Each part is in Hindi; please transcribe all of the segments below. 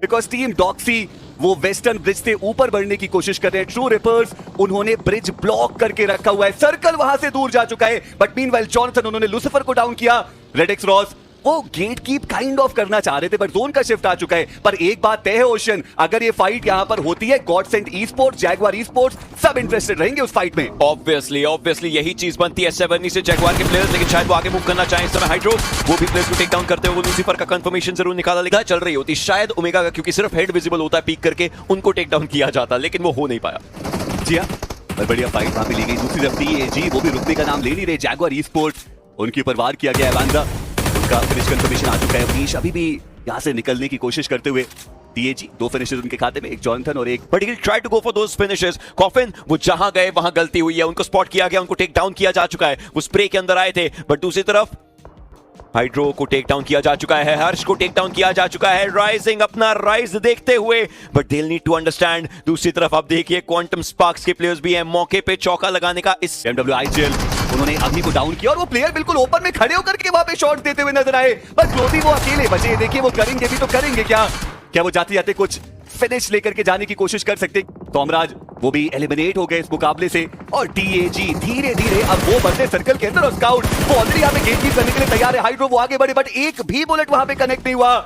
बिकॉज टीम डॉक्सी वो वेस्टर्न ब्रिज से ऊपर बढ़ने की कोशिश कर रहे हैं। ट्रू रिपर्स उन्होंने ब्रिज ब्लॉक करके रखा हुआ है, सर्कल वहां से दूर जा चुका है, बट मीनवाइल जॉनसन उन्होंने लूसिफर को डाउन किया। रेड एक्स रॉस वो गेट कीप काइंड ऑफ करना चाह रहे थे, बट जोन का शिफ्ट आ चुका है। पर एक बात तय है ओशन, अगर ये फाइट यहां पर होती है, Godsent E sports, Jaguar E sports सब इंटरेस्टेड रहेंगे उस फाइट में। ऑब्वियसली यही चीज बनती है 7 से जैगवार के प्लेयर्स, लेकिन शायद वो आगे मूव करना चाहें इस समय। हाइड्रो वो भी प्लेयर्स को टेक डाउन करते हुए लूसीफर का कंफर्मेशन जरूर निकाला, लेकिन चल रही होती शायद ओमेगा का, क्योंकि सिर्फ हेड विजिबल होता है पीक करके, उनको टेक डाउन किया जाता, लेकिन वो हो नहीं पाया। जी हां, बढ़िया फाइट वहां पे ली गई। दूसरी तरफ टीएजी वो भी रुकने का नाम ले नहीं रहे। जैगवार ई स्पोर्ट्स उनके ऊपर वार किया गया है। वांजा उनका फिनिश कंफर्मेशन आ चुका है। अवनीश अभी भी यहां से निकलने की कोशिश करते हुए। टीएजी 2 फिनिशेस उनके खाते में, एक जॉनथन और एक, but he try to go for those finishes. Coffin वो जहां गए वहां गलती हुई है, उनको स्पॉट किया गया, उनको टेक डाउन किया जा चुका है। वो स्प्रे के अंदर आए थे, बट दूसरी तरफ हाइड्रो को टेक डाउन किया जा चुका है, हर्ष को टेक डाउन किया जा चुका है। राइजिंग अपना राइज देखते हुए, but they need to understand. दूसरी तरफ आप देखिए क्वांटम स्पार्क्स के प्लेयर्स भी हैं, मौके पे चौका लगाने का। इस MWIGL उन्होंने अभी को डाउन किया और वो प्लेयर बिल्कुल ओपन में खड़े होकर के वहां पे शॉट देते हुए नजर आए, बस क्लोदी वो अकेले बचे। देखिए वो करेंगे भी तो करेंगे क्या वो जाते जाते कुछ फिनिश लेकर के जाने की कोशिश कर सकते। तोमराज वो भी एलिमिनेट हो गए इस मुकाबले से, और टीएजी धीरे धीरे अब वो बढ़ते सर्कल के अंदर, और स्काउट वो ऑलरेडी यहां पे गेट कीप करने के लिए तैयार है। हाइड्रो वो आगे बढ़े, बट एक भी बुलेट वहां पे कनेक्ट नहीं हुआ।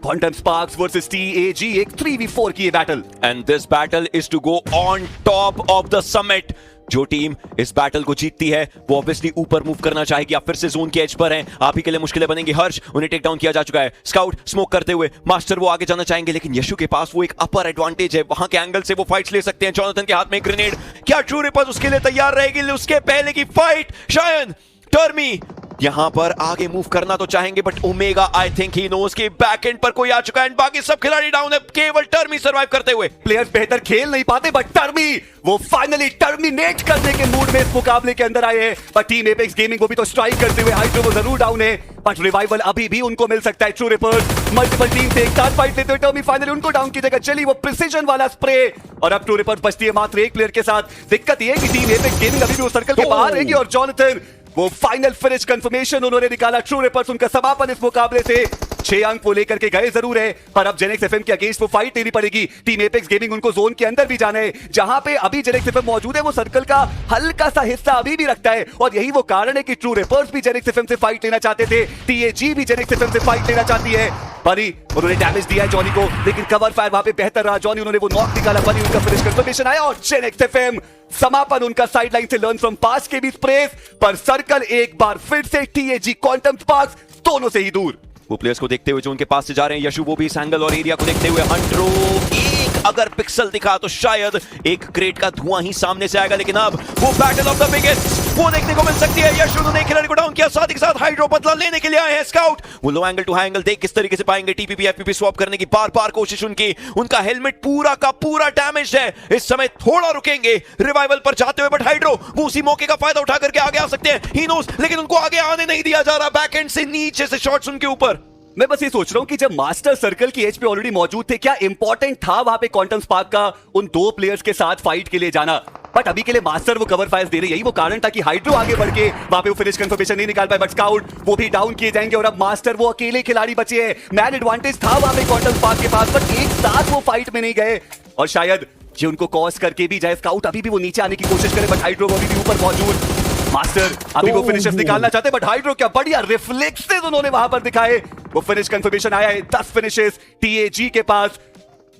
क्वांटम स्पार्क्स वर्सेस टीएजी, एक 3v4 की battle, and this battle is to go on top of the summit. जो टीम इस बैटल को जीतती है वो ऑब्वियसली ऊपर मूव करना चाहेगी। आप फिर से जोन के एज पर हैं, आप ही के लिए मुश्किलें बनेंगी। हर्ष उन्हें टेक डाउन किया जा चुका है। स्काउट स्मोक करते हुए, मास्टर वो आगे जाना चाहेंगे, लेकिन यशु के पास वो एक अपर एडवांटेज है, वहां के एंगल से वो फाइट्स ले सकते हैं। जॉनथन के हाथ में एक ग्रेनेड, क्या ट्रू रिपर्स उसके लिए तैयार रहेगी? उसके पहले की फाइट शायद टर्मी यहां पर आगे मूव करना तो चाहेंगे, but omega I think he knows कि बैक एंड पर कोई आ चुका है, एंड बाकी सब खिलाड़ी डाउन है, केवल टर्मी सर्वाइव करते हुए। प्लेयर्स बेहतर खेल नहीं पाते, बट टर्मी वो फाइनली टर्मिनेट करने के मूड में इस मुकाबले के अंदर आए हैं। पर टीम एपेक्स गेमिंग वो भी तो स्ट्राइक करते हुए, हाइड्रो वो जरूर डाउन है, बट रिवाइवल अभी भी उनको मिल सकता है। ट्रू रिपर्स मल्टीपल टीम से एक साथ फाइट लेते हुए टर्मी फाइनली उनको डाउन की जगह चली वो प्रिसीजन वाला स्प्रे, और अब ट्रू रिपर्स बचती है मात्र एक प्लेयर के साथ। दिक्कत यह है कि टीम एपेक्स गेमिंग अभी भी वो सर्कल के बाहर रहेगी, और जॉनथन वो फाइनल फिनिश कंफर्मेशन उन्होंने निकाला। ट्रू रिपर्स उनका समापन इस मुकाबले से 6 अंक वो लेकर के गए जरूर है, पर अब जेनेक्स एफएम के अगेंस्ट वो फाइट लेनी पड़ेगी। टीम एपेक्स गेमिंग उनको जोन के अंदर भी जाना है, जहां पे अभी जेनेक्स एफएम मौजूद है, वो सर्कल का हल्का सा हिस्सा अभी भी रखता है, और यही वो कारण है कि ट्रू रिपर्स भी जेनेक्स एफएम से फाइट लेना चाहते थे, टीएजी भी जेनेक्स एफएम से फाइट लेना चाहती है। बनी उन्होंने डैमेज दिया है जॉनी को, लेकिन कवर फायर वहां पे बेहतर रहा। जॉनी उन्होंने वो नॉक निकाला, बनी उनका फिनिश कंफर्मेशन आया, और जेनेक्स एफएम समापन उनका साइडलाइन से लर्न फ्रॉम पास्ट के भी स्प्रेस, पर सर्कल एक बार फिर से टीएजी क्वांटम स्पार्क्स दोनों से ही दूर। वो प्लेयर्स को देखते हुए जो उनके पास से जा रहे हैं, यशु वो भी इस एंगल और एरिया को देखते हुए, हंड्रो एक अगर पिक्सल दिखा तो शायद एक क्रेट का धुआं ही सामने से आएगा, लेकिन अब वो बैटल ऑफ द बिगेस्ट वो देखने को मिल सकती है। यशु ने खिलाड़ी को डाउन किया, साथ ही साथ हाइड्रो बदला लेने के लिए आए हैं। स्काउट वो लो एंगल टू हाई एंगल देख किस तरीके से पाएंगे, टीपीपी एफपीपी स्वैप करने की बार-बार कोशिश उनकी, उनका हेलमेट पूरा का पूरा डैमेज है, इस समय थोड़ा रुकेंगे रिवाइवल पर जाते हुए, बट हाइड्रो वो उसी मौके का फायदा उठा करके आगे आ सकते हैं। ही नोस, लेकिन उनको आगे आने नहीं दिया जा रहा, बैक एंड से नीचे से शॉट्स उनके ऊपर। मैं बस ये सोच रहा हूं कि जब मास्टर सर्कल की एज पे ऑलरेडी मौजूद थे, क्या इंपॉर्टेंट था वहां पे क्वांटम स्पार्क का उन 2 प्लेयर्स के साथ फाइट के लिए जाना? बट अभी के लिए मास्टर वो कवर फायर्स दे रहे, यही वो कारण था कि हाइड्रो आगे बढ़ के वहां पे वो फिनिश कंफर्मेशन नहीं निकाल पाए, बट स्काउट वो भी डाउन किए जाएंगे, और अब मास्टर वो अकेले खिलाड़ी बचे हैं। मैन एडवांटेज था वहां पे क्वांटम स्पार्क के पास, बट एक साथ वो फाइट में नहीं गए, और शायद ये उनको कॉज करके भी जाए। स्काउट अभी भी वो नीचे आने की कोशिश करे, बट हाइड्रो अभी भी ऊपर मौजूद। मास्टर अभी वो फिनिशेस निकालना चाहते, बट हाइड्रो क्या बढ़िया रिफ्लेक्सेस उन्होंने वहां पर दिखाए, वो फिनिश कंफर्मेशन आया है। 10 फिनिशेस टीएजी के पास,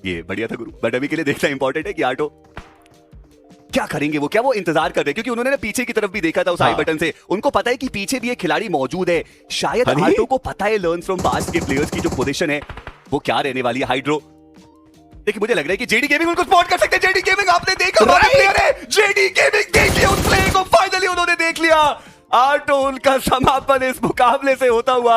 ये बढ़िया था गुरु, बट अभी के लिए देखना इंपॉर्टेंट है कि आटो क्या करेंगे, वो क्या वो इंतजार कर रहे हैं, क्योंकि उन्होंने ना पीछे की तरफ भी देखा था उस आई बटन से, उनको पता है कि पीछे भी एक खिलाड़ी मौजूद है। शायद आटो को पता है लर्न फ्रॉम पास्ट के प्लेयर्स की जो पोजीशन है वो क्या रहने वाली है। हाइड्रो देखिए, मुझे लग रहा है कि जेडी गेमिंग उनको स्पॉट कर सकते हैं। जेडी गेमिंग आपने देखा प्लेयर है, जेडी गेमिंग देख लिया उस प्ले को, फाइनली उन्होंने देख लिया। आटो उनका समापन इस मुकाबले से होता हुआ।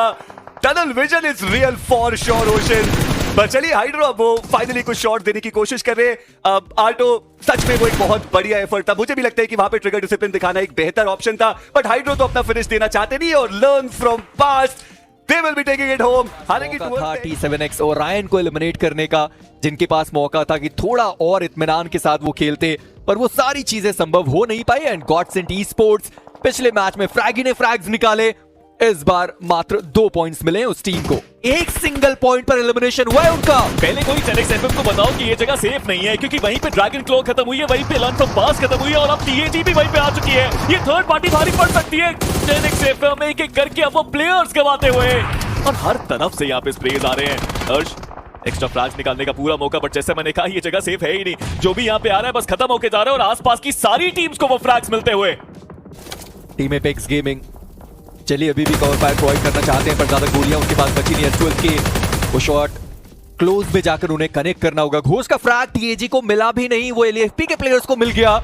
Tunnel vision is real for sure ocean. पर चलिए हाइड्रो अब वो फाइनली कुछ शॉट देने की कोशिश कर रहे हैं। अब आटो सच में वो एक बहुत बढ़िया एफर्ट था, मुझे भी लगता है कि वहां पे ट्रिगर डिसिप्लिन दिखाना एक बेहतर ऑप्शन था, बट हाइड्रो तो अपना फिनिश देना चाहते नहीं, और learn from past they will be taking it home। हालांकि था T7X और रायन को एलिमिनेट करने का, जिनके पास मौका था कि थोड़ा और इत्मीनान के साथ वो खेलते, पर वो सारी चीजें संभव हो नहीं पाई। एंड गॉडसेंट ई स्पोर्ट्स पिछले मैच में फ्रैगी ने फ्रैग्स निकाले, इस बार मात्र 2 पॉइंट्स मिले हैं उस टीम को। एक सिंगल पॉइंट पर एलिमिनेशन हुआ है उनका। पहले कोई टेनेक्स एफएम को बताओ कि ये जगह सेफ नहीं है, क्योंकि वहीं पे ड्रैगन क्लॉ खत्म हुई है, वहीं पे लर्न फ्रॉम पास खत्म हुई है और अब टीएजी भी वहीं पे आ चुकी है। ये थर्ड पार्टी भारी पड़ सकती है। टेनेक्स एफएम एक एक करके अब वो प्लेयर्स गवाते हुए और हर तरफ से यहाँ पे स्प्रेज आ रहे हैं। हर्ष एक्स्ट्रा फ्लैग्स निकालने का पूरा मौका, बट जैसे मैंने कहा ये जगह सेफ है ही नहीं। जो भी यहाँ पे आ रहा है बस खत्म होके जा रहा है और आसपास की सारी टीम्स को वो फ्लैग्स मिलते हुए। टीम एपेक्स गेमिंग चलिए अभी भी कवर फायर प्रोवाइड करना चाहते हैं, पर ज्यादा गोलियां उनके पास बची नहीं है। 12 की वो शॉट क्लोज में जाकर उन्हें कनेक्ट करना होगा। घोष का फ्रैग टीएजी को मिला भी नहीं, वो एलएफपी के प्लेयर्स को मिल गया,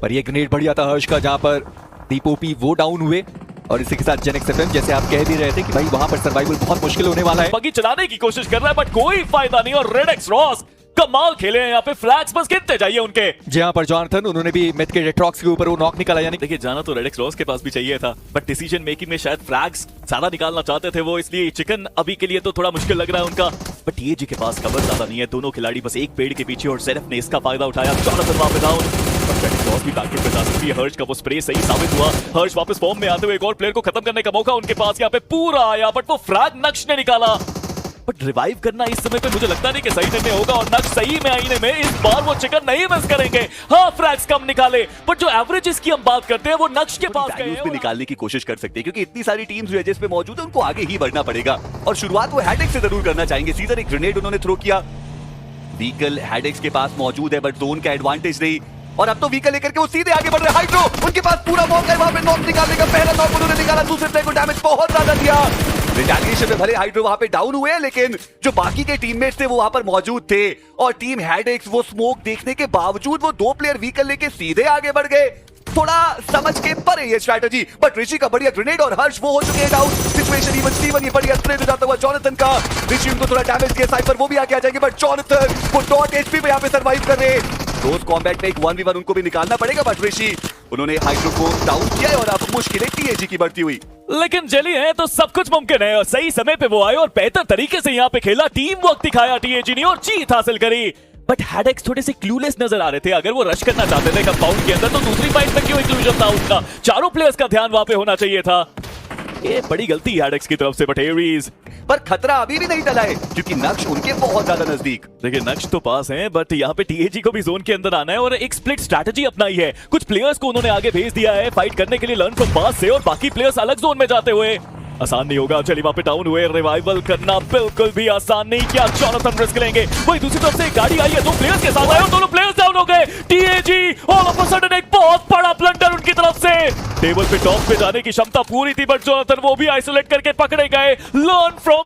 पर ये ग्रेनेड बढ़िया था हर्ष का, जहां पर दीपोपी वो डाउन हुए। और इसी के साथ जेनेक्स एफएम, जैसे आप कह भी रहे थे कि भाई वहां पर सर्वाइवल बहुत मुश्किल होने वाला है। बगी चलाने की कोशिश कर रहा है बट कोई फायदा नहीं। और रेड एक्स रॉस कमाल खेले हैं यहाँ पे, फ्लैग्स बस गिनते जाइए उनके। जहां पर जॉनथन उन्होंने भी मिथ के रेट्रॉक्स के ऊपर वो नॉक निकाला, यानी देखिए जाना तो रेड एक्स रॉस के पास भी चाहिए था, बट डिसीजन मेकिंग में शायद फ्लैग्स ज्यादा निकालना चाहते थे वो, इसलिए चिकन अभी के लिए तो थोड़ा मुश्किल लग रहा है उनका। बट टीएजी के पास कवर ज्यादा नहीं है, दोनों खिलाड़ी बस एक पेड़ के पीछे और जेरेफ ने इसका फायदा उठाया। जॉनथन वहां पे डाउन, भी बैकअप पे जा सकती है। हर्ष का वो स्प्रे सही साबित हुआ। हर्ष वापस फॉर्म में आते हुए एक और प्लेयर को खत्म करने का मौका उनके पास यहाँ पे पूरा आया, बट वो फ्रैग नक्श ने निकाला। बट रिवाइव करना इस समय पे मुझे लगता नहीं कि सही निर्णय होगा और नक्श सही में आईने में इस बार वो चिकन नहीं मिस करेंगे। हाँ फ्रैग्स कम निकाले, बट जो एवरेजेस की हम बात करते हैं वो नक्श के पास गए भी निकालने की कोशिश कर सकते हैं, क्योंकि इतनी सारी टीम्स वेजेस पे मौजूद है, उनको आगे ही बढ़ना पड़ेगा। और शुरुआत वो हेडेक्स से जरूर करना चाहेंगे। सीजर एक ग्रेनेड उन्होंने थ्रो किया, व्हीकल हेडेक्स के पास मौजूद है बट जोन का एडवांटेज नहीं, और अब तो व्हीकल लेकर के वो सीधे आगे बढ़ रहे हैं। हाइड्रो उनके पास पूरा मौका है वहां पे नॉक निकालने का। पहला नॉक उन्होंने निकाला, दूसरे प्लेयर को डैमेज बहुत ज्यादा दिया। रिटेलिएशन में भले हाइड्रो वहां पे डाउन हुए, लेकिन जो बाकी के टीममेट्स थे वो वहां पर मौजूद थे। और टीम हेडेक्स वो स्मोक देखने के बावजूद वो 2 प्लेयर व्हीकल लेके सीधे आगे बढ़ गए। थोड़ा समझ के परे ये स्ट्रैटेजी, बट ऋषि का बढ़िया ग्रेनेड और हर्ष वो हो चुके हैं डाउन। सिचुएशन इवन स्टीवन ये बढ़िया स्प्रे हो जाता हुआ जॉनथन का। ऋषि उनको थोड़ा डैमेज दिया, साइफर वो भी आके आ जाएंगे, बट जॉनथन वो डॉट एचपी पे यहाँ पे सर्वाइव कर रहे हैं। क्लोज कॉम्बैट में एक 1v1 उनको भी निकालना पड़ेगा, बट ऋषि उन्होंने हाइड्रो को डाउन किया है और अब मुश्किलें टीएजी की बढ़ती हुई। लेकिन जेली है तो सब कुछ मुमकिन है और सही समय पे वो आए और बेहतर तरीके से यहाँ पे खेला, टीम वर्क दिखाया टीएजी ने और जीत हासिल करी। बट हेडेक्स थोड़े से क्लूलेस नजर आ रहे थे। अगर वो रश करना चाहते थे कंपाउंड के अंदर तो दूसरी फाइट में क्यों इंक्लूजन था उनका? चारों प्लेयर्स का ध्यान वहां पे होना चाहिए था। ये बड़ी गलती हेडेक्स की तरफ से, बट एरीज पर खतरा अभी भी नहीं टला है, क्योंकि नक्श उनके बहुत ज्यादा नजदीक। देखिए नक्श तो पास हैं, बट यहाँ पे टीएजी को भी जोन के अंदर आना है और एक स्प्लिट स्ट्रैटेजी अपनाई है। कुछ प्लेयर्स को उन्होंने आगे भेज दिया है फाइट करने के लिए लर्न फ्रॉम पास से, और बाकी प्लेयर्स अलग जोन में जाते हुए। आसान नहीं होगा, चलिए वहां पे डाउन हुए। रिवाइवल करना बिल्कुल भी आसान नहीं किया, जॉनथन रिस्क लेंगे। वही दूसरी तरफ से एक गाड़ी आई है, 2 प्लेयर्स के साथ आए और दोनों प्लेयर्स डाउन हो गए। TAG all of a sudden एक बहुत बड़ा ब्लंडर उनकी तरफ से। टेबल पे टॉप पे जाने की क्षमता पूरी थी, बट जॉनथन वो भी आइसोलेट करके पकड़े गए। Learn from